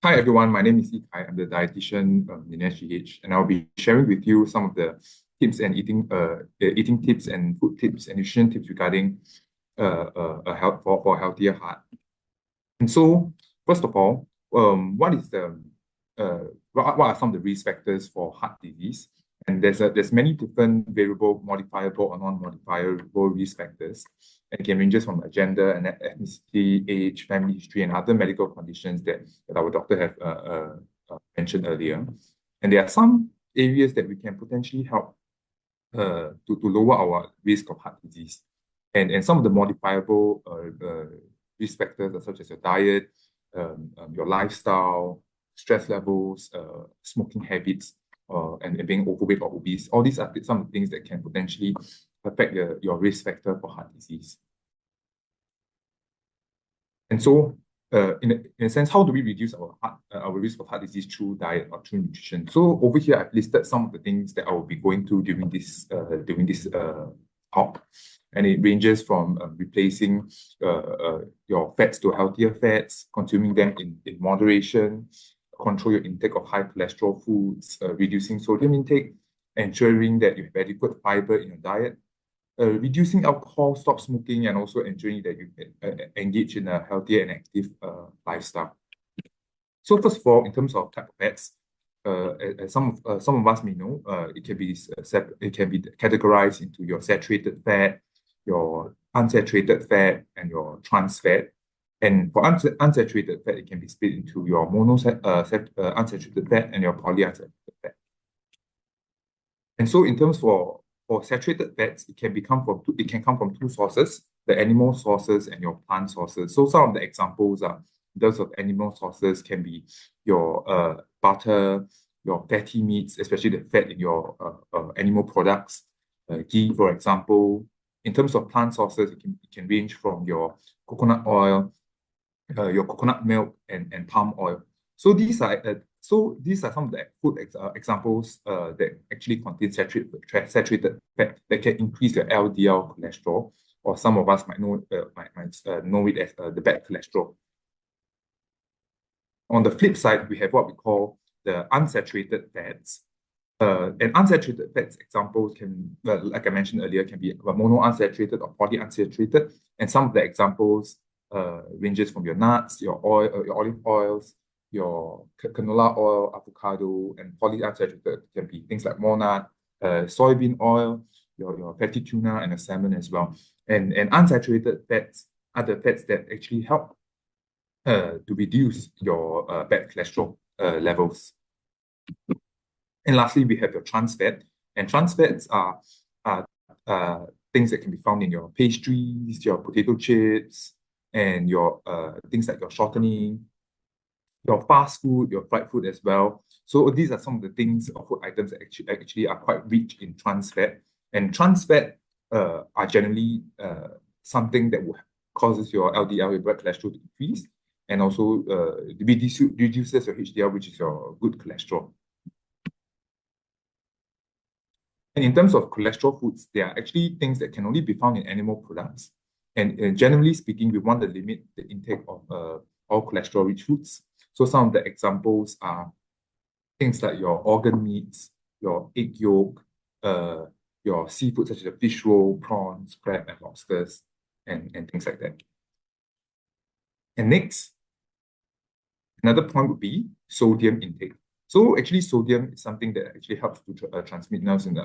Hi everyone, my name is Yi Kai. I'm the dietitian in NHCS, and I'll be sharing with you some of the tips and eating tips and food tips and nutrition tips regarding a health for a healthier heart. And so, first of all, what are some of the risk factors for heart disease? And there's many different variable, modifiable or non-modifiable risk factors. And it can range from gender and ethnicity, age, family history, and other medical conditions that our doctor have mentioned earlier. And there are some areas that we can potentially help to lower our risk of heart disease. And some of the modifiable risk factors are such as your diet, your lifestyle, stress levels, smoking habits, and being overweight or obese. All these are some of the things that can potentially affect your risk factor for heart disease. And so, in a sense, how do we reduce our risk of heart disease through diet or through nutrition? So over here, I've listed some of the things that I will be going through during this talk, and it ranges from replacing your fats to healthier fats, consuming them in moderation, control your intake of high cholesterol foods, reducing sodium intake, ensuring that you have adequate fiber in your diet, reducing alcohol, stop smoking, and also ensuring that you engage in a healthier and active lifestyle. So first of all, in terms of type of fats, as some of us may know, it can be categorized into your saturated fat, your unsaturated fat, and your trans fat. And for unsaturated fat, it can be split into your unsaturated fat and your polyunsaturated fat. And so in terms for saturated fats, it can come from two sources: the animal sources and your plant sources. So some of the examples are those of animal sources can be your butter, your fatty meats, especially the fat in your animal products, ghee, for example. In terms of plant sources, it can range from your coconut oil, your coconut milk, and palm oil. So these are some of the food examples that actually contain saturated fat that can increase your LDL cholesterol, or some of us might know it as the bad cholesterol. On the flip side, we have what we call the unsaturated fats. And unsaturated fats examples can, like I mentioned earlier, can be monounsaturated or polyunsaturated. And some of the examples ranges from your nuts, your olive oils, your canola oil, avocado, and polyunsaturated can be things like walnut, soybean oil, your fatty tuna, and a salmon as well. And unsaturated fats are the fats that actually help to reduce your bad cholesterol levels. And lastly, we have your trans fat. And trans fats are things that can be found in your pastries, your potato chips, and your things like your shortening, your fast food, your fried food as well. So these are some of the things or food items that actually are quite rich in trans fat. And trans fat are generally something that causes your LDL, your blood cholesterol, to increase, and also reduces your HDL, which is your good cholesterol. And in terms of cholesterol foods, they are actually things that can only be found in animal products. And generally speaking, we want to limit the intake of all cholesterol-rich foods. So some of the examples are things like your organ meats, your egg yolk, your seafood such as the fish roll, prawns, crab, and lobsters, and things like that. And next, another point would be sodium intake. So actually, sodium is something that actually helps to transmit nerves in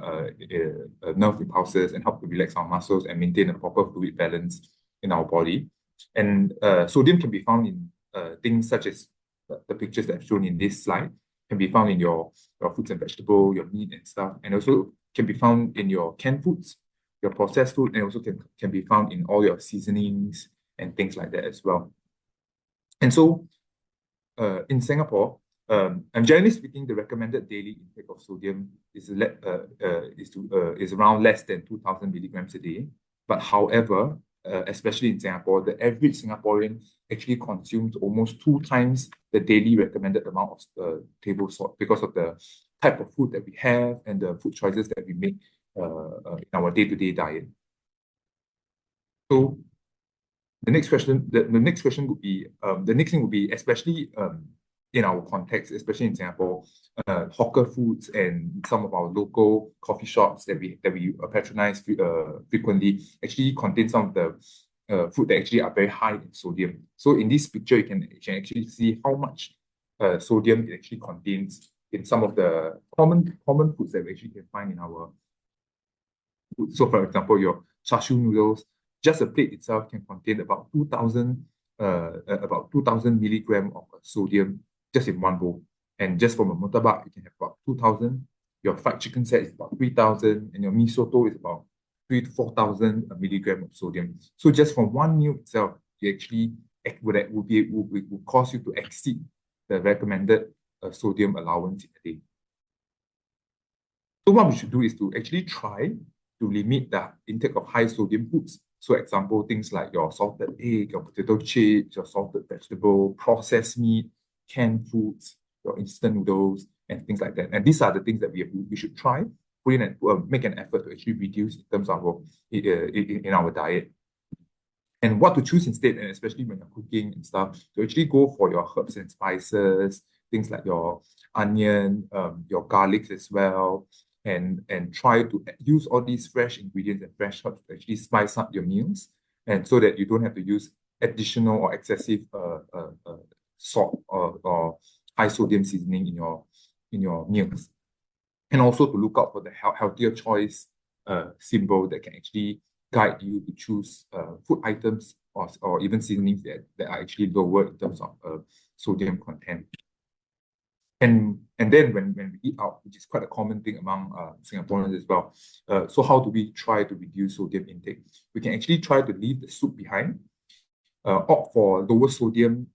nerve impulses and help to relax our muscles and maintain a proper fluid balance in our body. And sodium can be found in things such as the pictures that I've shown in this slide. Can be found in your fruits and vegetables, your meat and stuff, and also can be found in your canned foods, your processed food, and also can be found in all your seasonings and things like that as well. And so in Singapore, and generally speaking, the recommended daily intake of sodium is around less than 2,000 milligrams a day. But however, especially in Singapore, the average Singaporean actually consumes almost 2 times the daily recommended amount of table salt because of the type of food that we have and the food choices that we make in our day-to-day diet. So the next question would be, especially in our context, especially in Singapore, hawker foods and some of our local coffee shops that we patronize frequently actually contain some of the food that actually are very high in sodium. So in this picture, you can actually see how much sodium it actually contains in some of the common foods that we actually can find in our food. So for example, your char siu noodles, just a plate itself can contain about 2,000 milligram of sodium just in one bowl. And just from a murtabak, you can have about 2,000. Your fried chicken set is about 3,000, and your mee soto is about 3,000 to 4,000 milligram of sodium. So just from one meal itself, you actually would cause you to exceed the recommended sodium allowance in a day. So what we should do is to actually try to limit the intake of high sodium foods. So example, things like your salted egg, your potato chips, your salted vegetable, processed meat, canned foods, your instant noodles, and things like that. And these are the things that we should try, make an effort to actually reduce in terms of in our diet. And what to choose instead, and especially when you're cooking and stuff, to actually go for your herbs and spices, things like your onion, your garlics as well, and try to use all these fresh ingredients and fresh herbs to actually spice up your meals, and so that you don't have to use additional or excessive salt or high sodium seasoning in your meals. And also to look out for the healthier choice symbol that can actually guide you to choose food items or even seasonings that are actually lower in terms of sodium content. And then when we eat out, which is quite a common thing among Singaporeans as well. So how do we try to reduce sodium intake? We can actually try to leave the soup behind, opt for lower sodium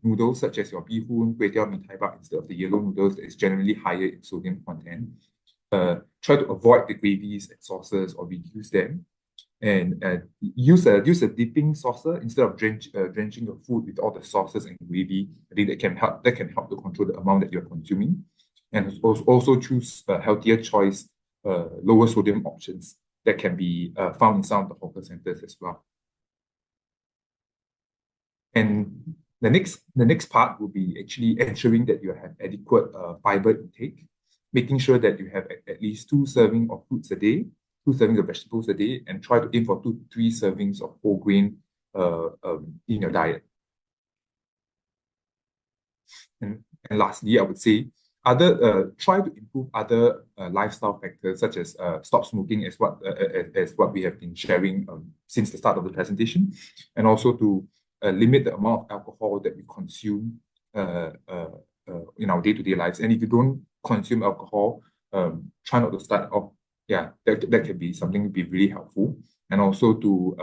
noodles such as your bee hoon, kway teow, mee tai bak instead of the yellow noodles that is generally higher in sodium content. Try to avoid the gravies and sauces or reduce them. And use a dipping saucer instead of drenching your food with all the sauces and gravy. I think that can help to control the amount that you're consuming. And also choose a healthier choice, lower sodium options that can be found in some of the hawker centers as well. And the next part will be actually ensuring that you have adequate fiber intake, making sure that you have at least 2 servings of fruits a day, 2 servings of vegetables a day, and try to aim for 2 to 3 servings of whole grain in your diet. And lastly, I would say try to improve other lifestyle factors such as stop smoking, as what we have been sharing since the start of the presentation, and also to limit the amount of alcohol that we consume in our day-to-day lives. And if you don't consume alcohol, try not to start off. Yeah, that can be something to be really helpful. And also to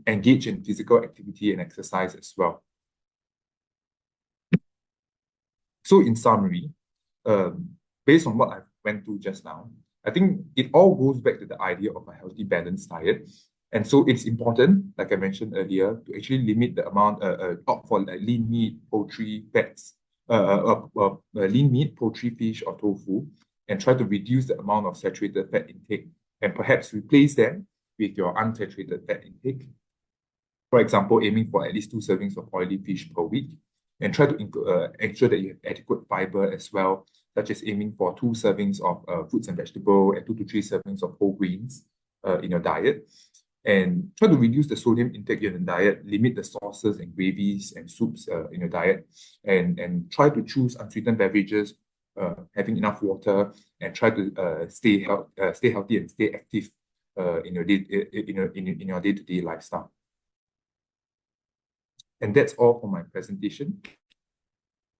engage in physical activity and exercise as well. So in summary, based on what I went through just now, I think it all goes back to the idea of a healthy, balanced diet. And so it's important, like I mentioned earlier, to actually limit the amount, opt for lean meat, poultry, fats, lean meat, poultry, fish, or tofu, and try to reduce the amount of saturated fat intake and perhaps replace them with your unsaturated fat intake. For example, aiming for at least 2 servings of oily fish per week, and try to ensure that you have adequate fiber as well, such as aiming for 2 servings of fruits and vegetables and 2 to 3 servings of whole grains in your diet. And try to reduce the sodium intake in the diet, limit the sauces and gravies and soups in your diet, and try to choose unsweetened beverages, having enough water, and try to stay healthy and stay active in your day-to-day lifestyle. And that's all for my presentation.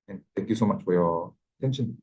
And thank you so much for your attention.